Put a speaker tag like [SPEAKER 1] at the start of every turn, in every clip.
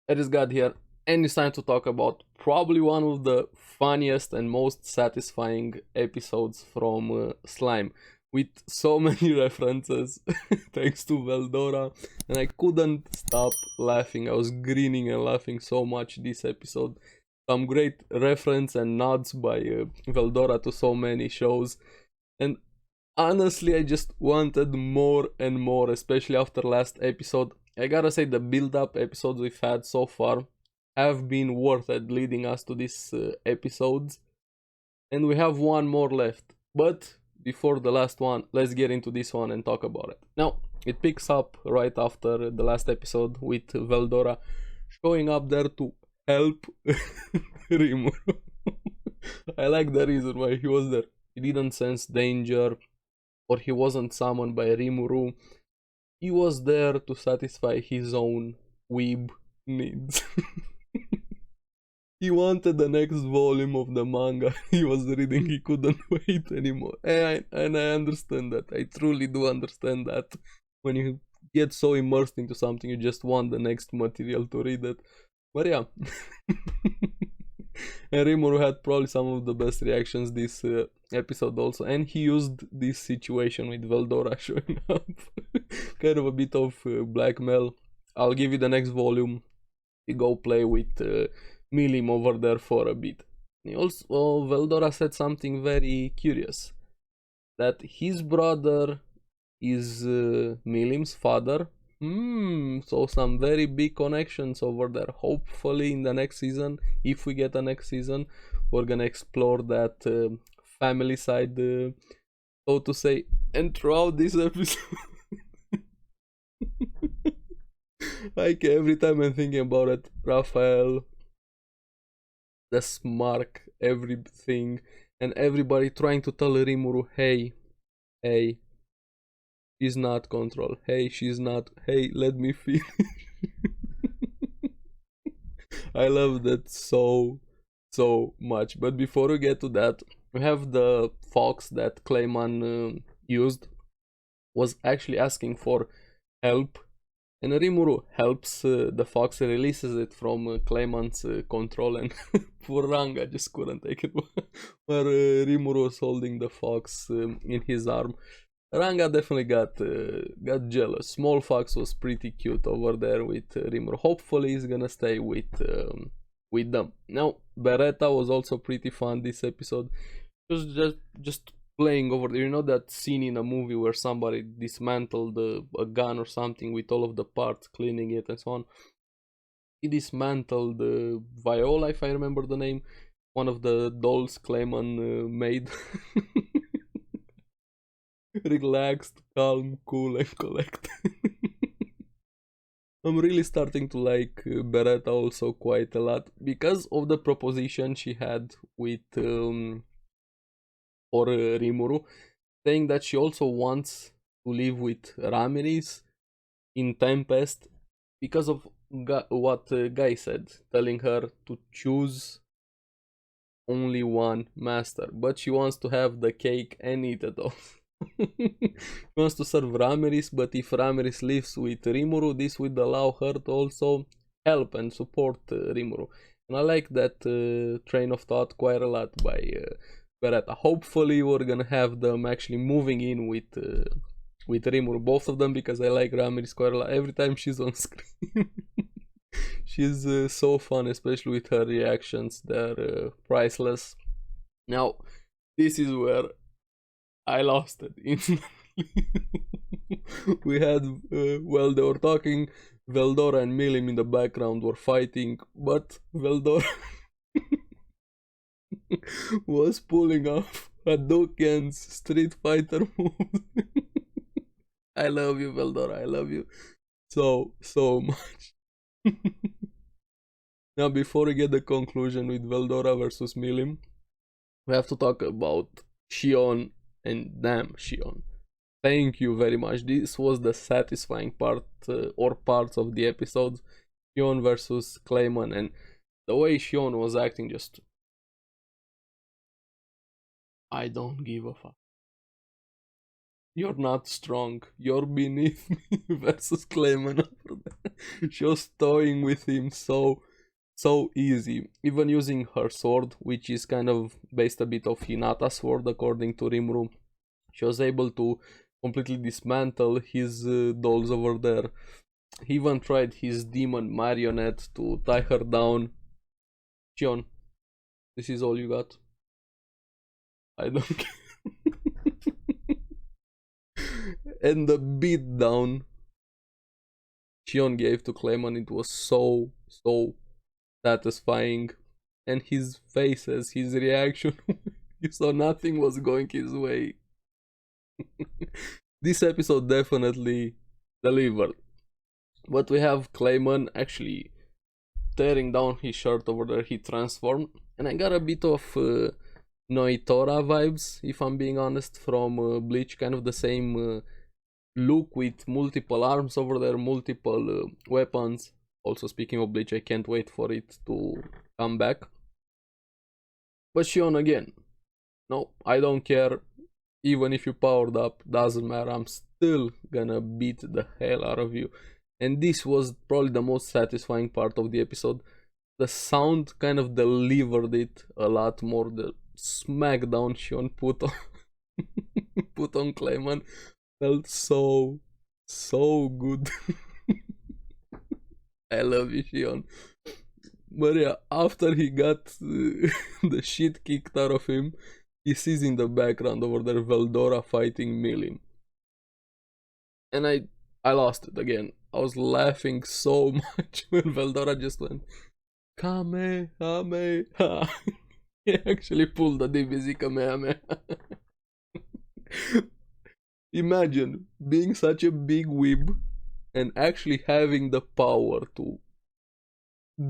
[SPEAKER 1] ARESxGOD here, and it's time to talk about probably one of the funniest and most satisfying episodes from Slime, with so many references thanks to Veldora, and I couldn't stop laughing. I was grinning and laughing so much this episode. Some great reference and nods by Veldora to so many shows, and honestly, I just wanted more and more, especially after last episode. I gotta say, the build-up episodes we've had so far have been worth it, leading us to these episodes. And we have one more left. But before the last one, let's get into this one and talk about it. Now, it picks up right after the last episode with Veldora showing up there to help Rimuru. I like the reason why he was there. He didn't sense danger, or he wasn't summoned by Rimuru. He was there to satisfy his own weeb needs. He wanted the next volume of the manga he was reading. He couldn't wait anymore. And I understand that. I truly do understand that. When you get so immersed into something, you just want the next material to read it. But yeah. And Rimuru had probably some of the best reactions this episode also, and he used this situation with Veldora showing up, kind of a bit of blackmail. I'll give you the next volume, you go play with Milim over there for a bit. He also, Veldora said something very curious, that his brother is Milim's father. So some very big connections over there. Hopefully in the next season, if we get a next season, we're gonna explore that family side, so to say. And throughout this episode, like every time I'm thinking about it, Raphael, the smirk, everything, and everybody trying to tell Rimuru, hey, she's not control. Hey, she's not. Hey, let me feel. I love that so much. But before we get to that, we have the fox that Clayman used was actually asking for help, and Rimuru helps the fox, releases it from Clayman's control, and poor Ranga just couldn't take it. Where Rimuru was holding the fox in his arm. Ranga definitely got jealous. Small Fox was pretty cute over there with Rimuru. Hopefully he's gonna stay with them. Now Beretta was also pretty fun this episode. It was just playing over there. You know that scene in a movie where somebody dismantled a gun or something with all of the parts, cleaning it and so on. He dismantled Viola, if I remember the name, one of the dolls Clayman made. Relaxed, calm, cool, and collected. I'm really starting to like Beretta also quite a lot because of the proposition she had with for Rimuru, saying that she also wants to live with Ramirez in Tempest because of what Guy said, telling her to choose only one master, but she wants to have the cake and eat it all. She wants to serve Ramirez, but if Ramirez lives with Rimuru, this would allow her to also help and support Rimuru. And I like that train of thought quite a lot by Beretta. Hopefully we're gonna have them actually moving in with Rimuru, both of them, because I like Ramirez quite a lot. Every time she's on screen, she's so fun, especially with her reactions. They're priceless. Now, this is where I lost it instantly. We had, well, they were talking, Veldora and Milim in the background were fighting, but Veldora was pulling off Hadouken's Street Fighter moves. I love you, Veldora, I love you so much. Now, before we get the conclusion with Veldora versus Milim, we have to talk about Shion. And damn, Shion, thank you very much. This was the satisfying part or parts of the episode. Shion versus Clayman, and the way Shion was acting, just I don't give a fuck. You're not strong. You're beneath me versus Clayman over there. She was toying with him so easy. Even using her sword, which is kind of based a bit of Hinata's sword according to Rimuru. She was able to completely dismantle his dolls over there. He even tried his demon marionette to tie her down. Shion, this is all you got? I don't care. And the beatdown Shion gave to Clayman, it was so satisfying. And his faces, his reaction, you saw nothing was going his way. This episode definitely delivered. But we have Clayman actually tearing down his shirt over there. He transformed, and I got a bit of Noitora vibes, if I'm being honest, from Bleach. Kind of the same look with multiple arms over there, multiple weapons. Also, speaking of Bleach, I can't wait for it to come back. But Shion again, no, I don't care. Even if you powered up, doesn't matter. I'm still gonna beat the hell out of you. And this was probably the most satisfying part of the episode. The sound kind of delivered it a lot more. The smackdown Shion put on put on Clayman felt so good. I love you, Shion. But yeah, after he got the shit kicked out of him, he sees in the background over there Veldora fighting Milim. And I lost it again. I was laughing so much when Veldora just went Kamehameha. He actually pulled the DBZ Kamehameha. Imagine being such a big weeb and actually having the power to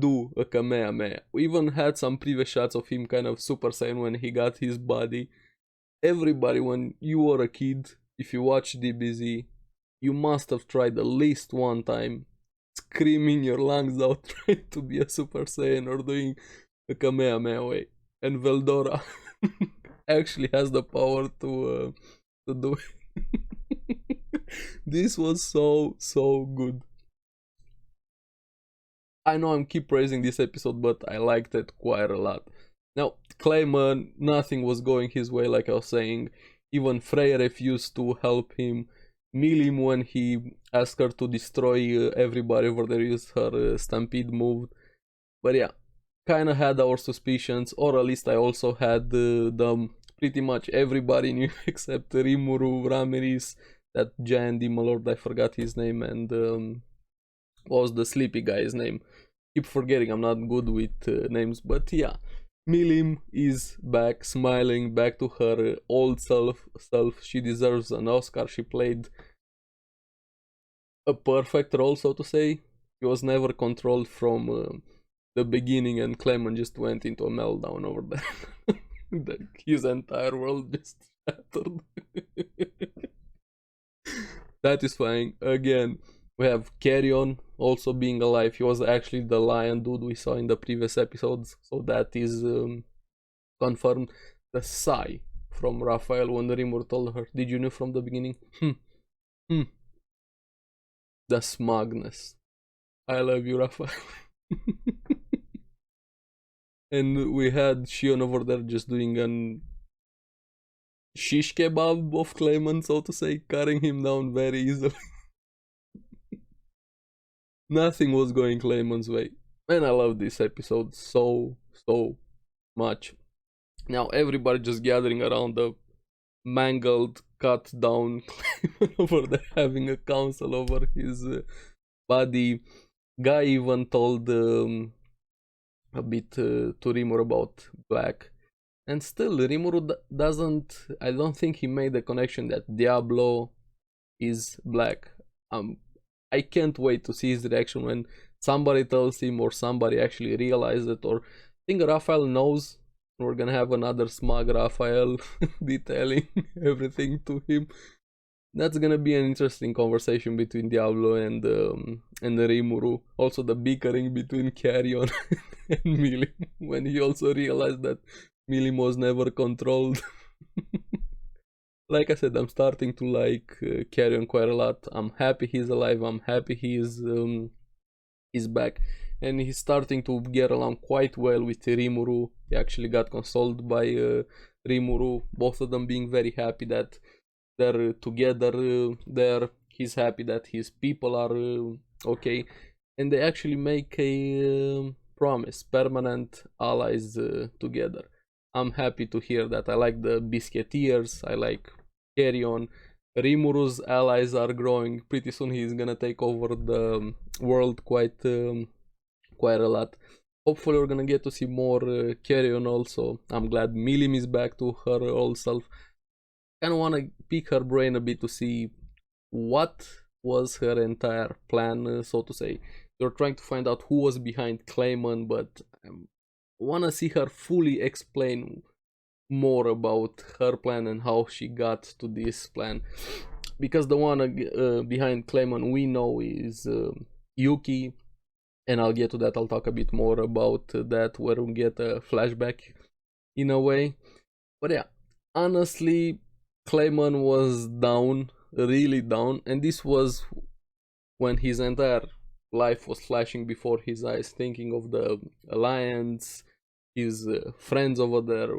[SPEAKER 1] do a Kamehameha. We even had some previous shots of him kind of Super Saiyan when he got his body. Everybody, when you were a kid, if you watch DBZ, you must have tried at least one time screaming your lungs out trying to be a Super Saiyan or doing a Kamehameha way. And Veldora actually has the power to do it. This was so good. I know I'm keep praising this episode, but I liked it quite a lot. Now, Clayman, nothing was going his way, like I was saying. Even Frey refused to help him. Milim, when he asked her to destroy everybody over there, used her stampede move. But yeah, kinda had our suspicions, or at least I also had them. Pretty much everybody knew except Rimuru, Ramirez, that giant demon lord, I forgot his name, and what was the sleepy guy's name? Keep forgetting, I'm not good with names, but yeah. Milim is back, smiling, back to her old self. She deserves an Oscar. She played a perfect role, so to say. She was never controlled from the beginning, and Clayman just went into a meltdown over there. His entire world just shattered. Satisfying. Again, we have Carrion also being alive. He was actually the lion dude we saw in the previous episodes, so that is confirmed. The sigh from Raphael when Rimur told her, "Did you know from the beginning?" The smugness. I love you, Raphael. And we had Shion over there just doing an shish kebab of Clayman, so to say, cutting him down very easily. Nothing was going Clayman's way. And I love this episode so much. Now everybody just gathering around the mangled, cut down Clayman over there, having a council over his body. Guy even told a bit to Rimuru about Black. And still, Rimuru doesn't, I don't think he made the connection that Diablo is Black. I can't wait to see his reaction when somebody tells him or somebody actually realizes it, or I think Raphael knows. We're gonna have another smug Raphael detailing everything to him. That's gonna be an interesting conversation between Diablo and Rimuru. Also the bickering between Carrion and Milim when he also realized that Milim was never controlled. like I said, I'm starting to like Carrion quite a lot. I'm happy he's alive. I'm happy he's back, and he's starting to get along quite well with Rimuru. He actually got consoled by Rimuru. Both of them being very happy that they're together there. He's happy that his people are okay, and they actually make a promise, permanent allies together. I'm happy to hear that. I like the Biscuiteers. I like Carrion. Rimuru's allies are growing. Pretty soon he's gonna take over the world quite a lot. Hopefully we're gonna get to see more Carrion also. I'm glad Milim is back to her old self. Kinda wanna pick her brain a bit to see what was her entire plan, so to say. They're trying to find out who was behind Clayman, but I wanna see her fully explain more about her plan and how she got to this plan, because the one behind Clayman we know is Yuki, and I'll get to that. I'll talk a bit more about that where we get a flashback in a way. But yeah, honestly, Clayman was down, really down, and this was when his entire life was flashing before his eyes, thinking of the alliance, his friends over there,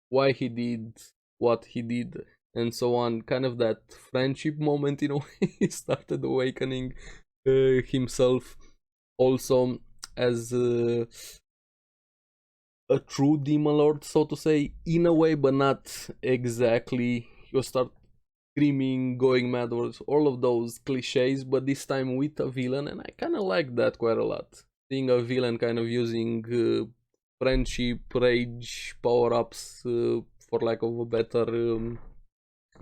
[SPEAKER 1] why he did what he did, and so on. Kind of that friendship moment, you know. He started awakening himself also as a true demon lord, so to say, in a way, but not exactly. He'll start screaming, going mad, all of those cliches, but this time with a villain, and I kind of like that quite a lot. Seeing a villain kind of using friendship, rage, power-ups, for lack of a better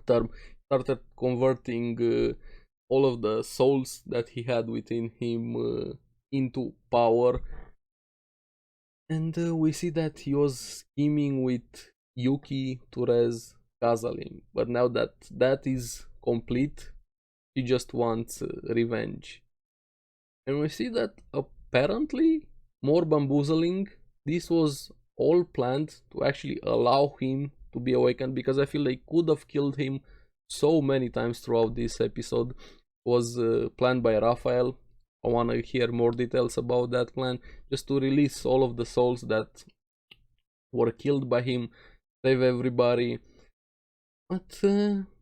[SPEAKER 1] term, started converting all of the souls that he had within him into power. And we see that he was scheming with Yuki to raise Kazalim, but now that that is complete, he just wants revenge. And we see that apparently, more bamboozling, this was all planned to actually allow him to be awakened, because I feel they could have killed him so many times throughout this episode. It was planned by Raphael. I want to hear more details about that plan, just to release all of the souls that were killed by him, save everybody. But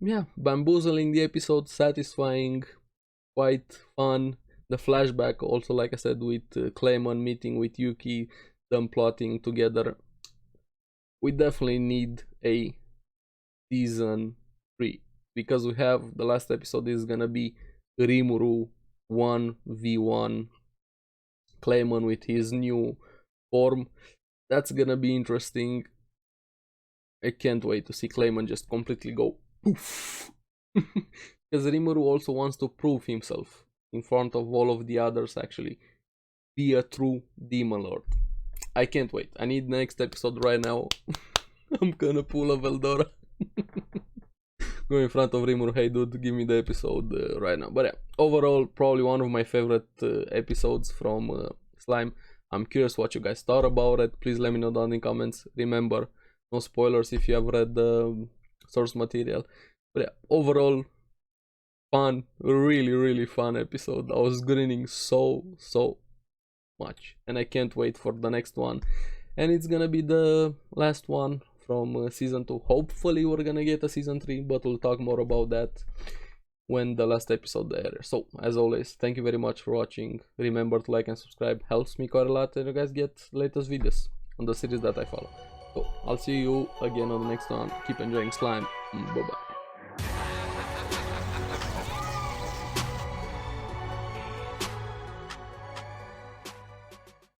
[SPEAKER 1] yeah, bamboozling the episode, satisfying, quite fun. The flashback also, like I said, with Clayman meeting with Yuki, them plotting together. We definitely need a season 3, because we have the last episode is gonna be Rimuru 1v1 Clayman with his new form. That's gonna be interesting. I can't wait to see Clayman just completely go poof. Because Rimuru also wants to prove himself in front of all of the others, actually be a true demon lord. I can't wait. I need next episode right now. I'm gonna pull a Veldora. Go in front of Rimuru, hey dude, give me the episode right now. But yeah, overall, probably one of my favorite episodes from Slime. I'm curious what you guys thought about it. Please let me know down in the comments. Remember, no spoilers if you have read the source material. But yeah, overall, fun, really fun episode. I was grinning so much, and I can't wait for the next one. And it's gonna be the last one from season 2. Hopefully we're gonna get a season 3, but we'll talk more about that when the last episode airs. So as always, thank you very much for watching. Remember to like and subscribe, helps me quite a lot, and you guys get latest videos on the series that I follow. So I'll see you again on the next one. Keep enjoying slime. Bye bye.